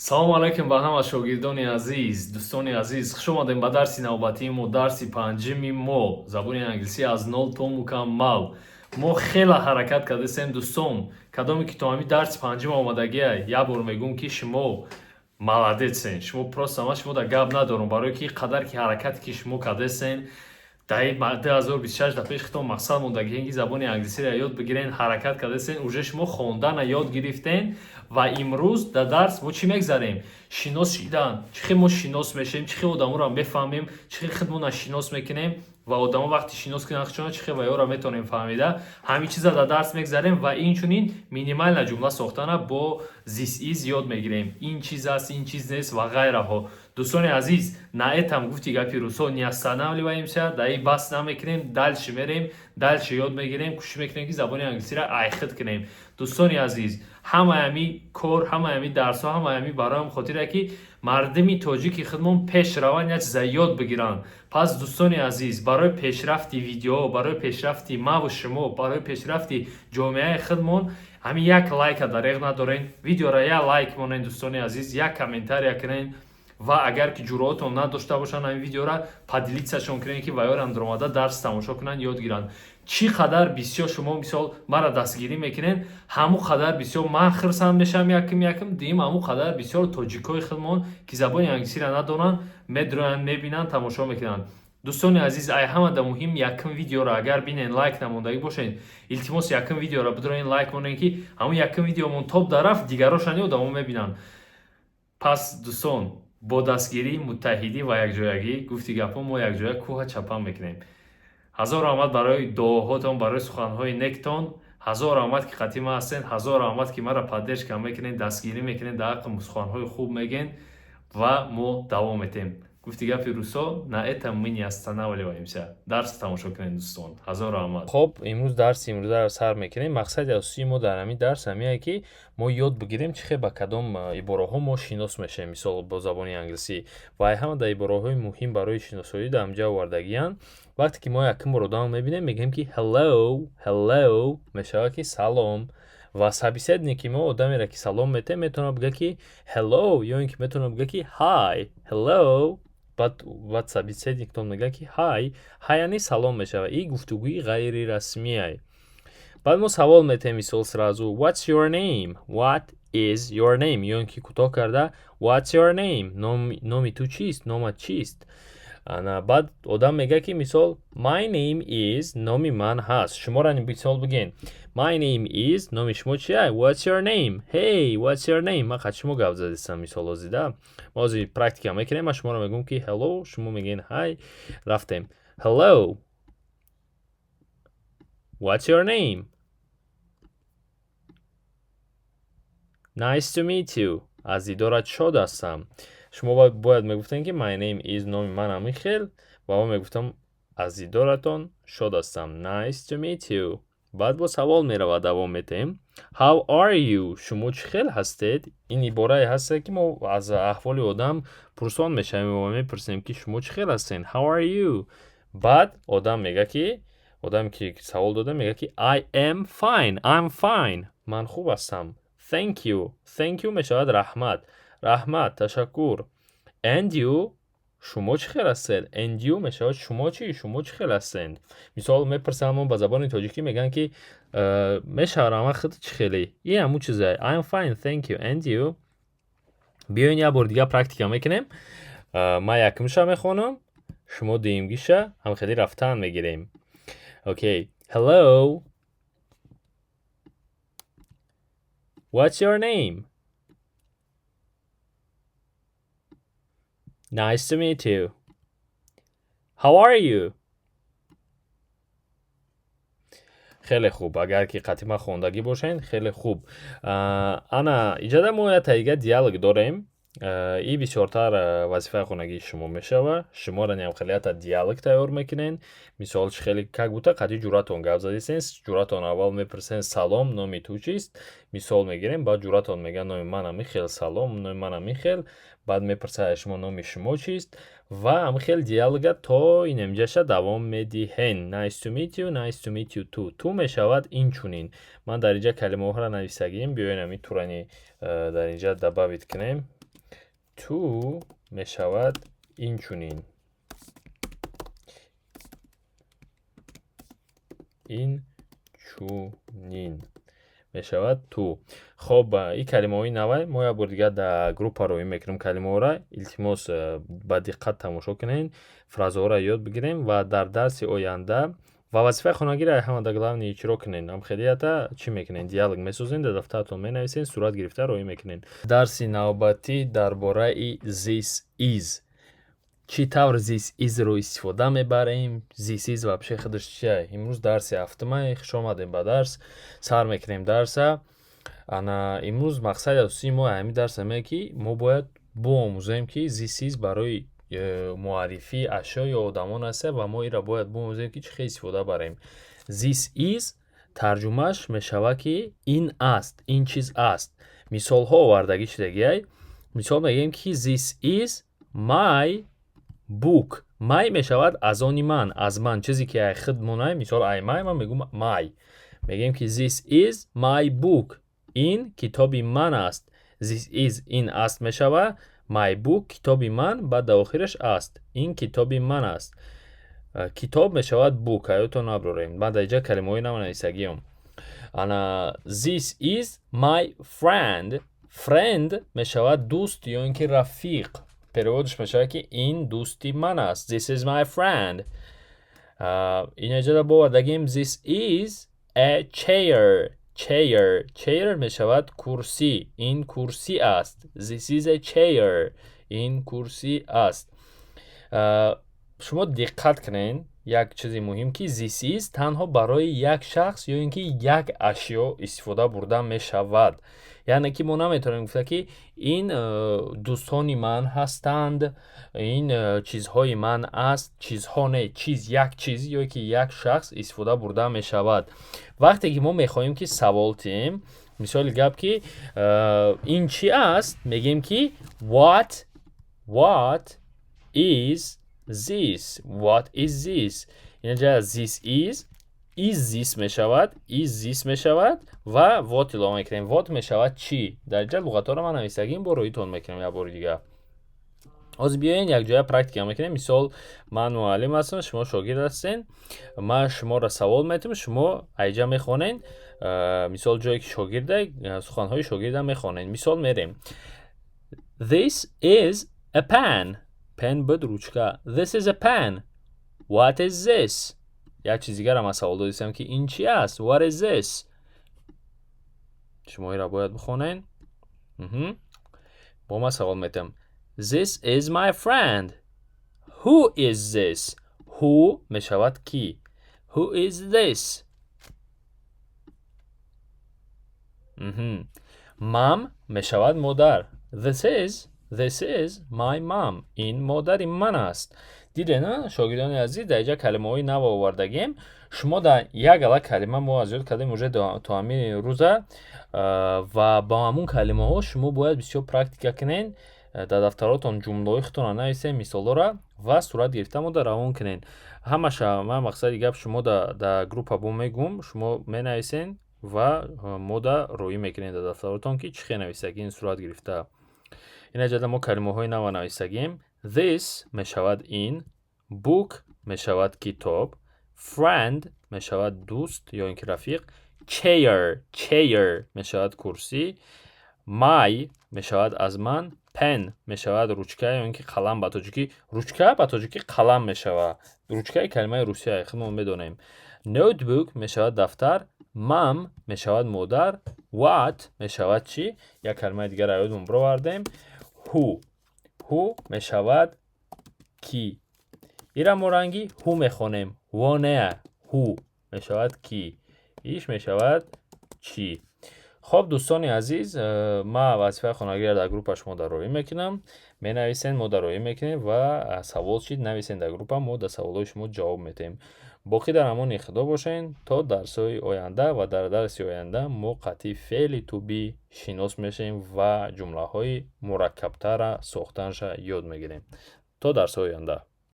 салом алайкум ба ҳама шогирдони азиз, дӯстони азиз, хуш омадем ба дарси навбатии мо, дарси панҷими мо забони англисӣ аз нол то мукаммал. Мо хела ҳаракат кардесем дӯстон, кадоме ки то ҳамин дарси панҷим омадагия, як бор мегӯм ки шумо маладесен, шумо просто ҳама шумо да гап надорум, барое ки қадар ки ҳаракате ки шумо кардесен даи 2026 дар пеши хитон мақсад мондагиен ки забони англисиро ёд бигирен, ҳаракат кардесен, уже шумо хондана ёд гирифтен ва имрӯз дар дарс мо чӣ мегзарем? Шинос шидан. Чӣ хел мо шинос мешавем, чӣ хел одаморо мефаҳмем, чӣ хел худмона шинос мекунем ва одамон вақти шинос кунанд чӣ хел ва ёро метавонем фаҳмида. Ҳамин чиза дар дарс мегзарем ва инчунин минимална ҷумла сохтана бо this is ёд мегирем. Ин чиз аст, ин чиз нест ва ғайраҳо. Дӯстони азиз, наэтам гуфти гапи рӯзҳо не останавливаемся, даи баҳс намекунем, дальше мерем, дальше ёд мегирем, кӯшиш мекунем ки забони англисиро айхит кунем. Дӯстони азиз, ҳамаи ҳамин кор, ҳамаи ҳамин дарсҳо, ҳамаи ҳамин бароям хотире ки мардуми тоҷики худмон пеш раванд, як чиза ёд бигиранд. Пас дӯстони азиз, барои пешрафти видео, барои пешрафти маву шумо, барои пешрафти ҷомеаи худмон ҳамин як лайка дареғ надорен, видеоро як лайк монен дӯстони азиз, як комментария кунен ва агар ки ҷуръатон надошта бошанд ҳамин видеоро поделитсашон кунен ки ва ёрам даромада дарс тамошо кунанд, ёд гиранд. Чӣ қадар бисёр шумо мисол мара дастгирӣ мекунен, ҳамон қадар бисёр ман хирсанд мешавам якм дим ҳамон қадар бисёр тоҷикои худмон ки забони англисиро надонанд медроянд, мебинанд, тамошо мекунанд. дӯстони азиз, ай ҳамада муҳим якм видеоро агар бинен лайк намондагӣ бошед, илтимос якм видеоро бидроен лайк монен ки ҳамон якм видеомон топ дарафт дигарошани одамон мебинанд. пас дӯстон, бо дастгирӣ, муттаҳидӣ ва якҷоягӣ гуфти гапҳо мо якҷоя кӯҳа чапан мекунем. ҳазор раҳмат барои дуоҳотон, барои суханҳои нектон. ҳазор раҳмат ки қатъи ман ҳастен. ҳазор раҳмат ки маро поддержка мекунед, дастгирӣ мекунед, дар ҳаққи суханҳои хуб мегӯед ва мо давом метем. гуфти гапи рӯзҳо на этом мы не останавливаемся. дарс тамошо кунед дӯстон. ҳазор раҳмат. Хоб, имрӯз дарси имрӯзаро сар мекунем. мақсади асосии мо дар ҳамин дарс ҳамине ки мо ёд бигирем чӣ хел ба кадом ибораҳо мо шинос мешавем, мисол бо забони англисӣ ва ҳамада ибораҳои муҳим барои шиносоӣ дар ҳамҷа овардагиянд. вақте ки мо якм бор одамро мебинем мегӯем ки hello мешавад ки салом ва собеседник ки мо одамеро ки салом метем метавонад бига ки hello ё ин ки метавонад бига ки hi hello. баъд собеседниктон мега ки hi яъне салом мешавад. Ин гуфтугӯи ғайрирасмие. баъд мо савол метем мисол сразу what's your name, what is your name ё ин ки кӯтоҳ карда what's your name, номи ту чист, номат чист. баъд одам мега ки мисол my name is, номи ман ҳаст. шуморо мисол бигӯен my name is, номи шумо чи аст? What's your name? Hey, what's your name? Ман қад шумо гап задистам мисол озида. мо озӣ практика мекунем. ман шуморо мегӯм ки hello, шумо мегӯен hi. рафтем. Hello. What's your name? Nice to meet you. аз дидорат шод ҳастам. шумо бояд мегуфтем ки my name is, номи манам Михел ва ман мегуфтам аз дидоратон шод ҳастам. Nice to meet you. баъд бо савол меравад, давом метем. How are you? шумо чӣ хел ҳастед? ин иборае ҳаст ки мо аз аҳволи одам пурсон мешавем ва мепурсем ки шумо чӣ хел ҳастед? How are you? баъд одам мега ки одаме ки савол дода мега ки I am fine. I'm fine. ман хуб ҳастам. Thank you. Thank you мешавад раҳмат. раҳмат, ташаккур. And you? шумо чӣ хел ҳастед? And you мешавад шумо чӣ? шумо чӣ хел ҳастед? мисол мепурсам ба забони тоҷикӣ мегӯянд ки мешавад раҳмат худт чӣ хелӣ? ин ҳамун чизае. I'm fine, thank you. And you? биёин як бор дига практика мекунем. ман якмша мехонам, шумо дуюмгиша ҳамхелӣ рафтан мегирем. Okay. Hello. What's your name? Nice to meet you. How are you? خیلی خوب. اگر که قطعی خوندگی باشین خیلی خوب. انا ایجاده ما یا تایگه دیالوگ داریم. ای بسیارتر وظیفه خونگی شما میشوه. شما را نیم خیلی تا دیالوگ تیار میکنین. مثال خیلی که بوده قطعی جوراتون گپ زدیسین. جوراتون اول میپرسین سلام، نامی تو چیست؟ مثال میگیریم بعد جوراتون میگن نامی منم میخیل، سلام، نامی منم میخیل. بعد میپرسه شما نامی شما چیست؟ و هم خیلی دیالوگ تا این امجاشه دوام میدیهن. Nice to meet you, nice to meet you too. تو میشود این چونین. من در اینجا کلمه ها را نویسگیم. بیاین همی تورانی در اینجا دباوید کنیم. تو میشود اینچونین. این چونین میشود تو. خب این کلمه های نوای ما یک بار دیگه در گروپ ها روی میکنیم کلمه ها را. التماس با دقت تماشا کنین، فراز ها را یاد بگیریم و در درس آینده و وظیفه خانگی را هم در گلام اجرا کنین. هم خیلیتا چی میکنین؟ دیالوگ میسازین، در دفترتون مینویسین، صورت گرفته روی میکنین. درس نوبتی درباره this is. چی طور this is رو استفاده میبریم؟ this is вообще خودش چیه؟ امروز درس هفتمه، خوش آمدیم به درس. سر میکنیم درس. انا امروز مقصد اساسی ما همین درس همه که ما باید بیاموزیم که this is برای معرفی اشیا یا آدمان است و ما این را باید بیاموزیم که چه خیلی استفاده بریم. this is ترجمهش میشود که این است، این چیز است. مثال ها آوردگی شدگی. مثال میگیم که this is my book. my میشود از آن من، از من، چیزی که خود منای. مثال I my من میگم my. میگیم که this is my book. این کتاب من است. this is این است میشود my book کتاب من، بعد آخرش است. این کتاب من است. کتاب میشود book. ایتون نبروریم. بعد اینجا کلمه های نویسگیم. انا this is my friend. friend میشود دوست یا اینکه رفیق. переводش میشه که این دوستی من است. This is my friend. این اجازه بگیم this is a chair. chair میشود کرسی. این کرسی است. This is a chair. این کرسی است. شما دقت کنین یک چیزی مهم که this is تنها برای یک شخص یا اینکه یک اشیا استفاده برده می شود. یعنی که ما نمیتونیم گفت که این دوستانی من هستند، این چیزهای من است. چیزها نه، چیز، یک چیز یا که یک شخص استفاده برده می شود. وقتی که ما میخواهیم که سوال تیم، مثال گپ که این چی است، میگیم که what is this. what is this. اینجا this is this میشود، is this میشود و what اضافه میکنیم. what میشود چی. در اینجا لغت ها رو من نویسگیم با رویتون میکنیم یا بار دیگه. از بیاین یک جای پرکتیک میکنیم. مثال من معلم هستم، شما شاگرد هستین، من شما را سوال میتونم، شما اینجا میخونین. مثال جایی که شاگرده سخنهای شاگرد میخونین. مثال میریم this is a pen. pen بود روچکا. This is a pen. What is this. یک چیز دیگر هم سوال دادیستم که این چی است. What is this. شما را باید بخونین. با ما سوال میتونم This is my friend. Who is this. Who میشود کی. Who is this. Mom میشود مادر. This is my mom. این مادر من است. دیده نه شاگردان عزیز، در اینجا کلمه های نو آوردگیم. شما در یک علاقه کلمه ما از یاد کردیم موجه تا همین روزه و با همون کلمه ها شما باید بسیار پرکتیک کنین. در دفتراتون جمله های خودتون نویسین، مثال را و صورت گرفته ما در روان کنین. همش من مقصدی گپ شما در گروپ ها میگم، شما می نویسین و ما در روی میکنین در دفتراتون که چی نویسگین صورت گرفته. این اجازه ما کلمه های نو نویسگیم. This میشود این. book میشود کتاب. friend میشود دوست یا اینکه رفیق. chair میشود کرسی. my میشود از من. pen میشود روچکه یا اینکه قلم. با تاجیکی روچکه، با تاجیکی قلم میشود. روچکه کلمه روسیه خودمون میدونیم. notebook میشود دفتر. mom میشود مادر. what میشود چی. یک کلمه دیگر را یادمون بردیم. who میشود کی. ایرا مورنگی who میخونیم. وانه who میشود کی. ایش میشود چی. خب دوستان عزیز، ما وظیفه خانگی را در گروپ شما در روی میکنم. می نویسین، ما در روی میکنیم و سوال شید نویسین در گروپ ما در سوال شما جواب میتیم. باقی در امان خدا باشین تا درس های آینده و در درس آینده ما قطعی فعل تو بی شناس میشیم و جمله های مرکبتر ساختنش یاد میگیریم. تا درس آینده.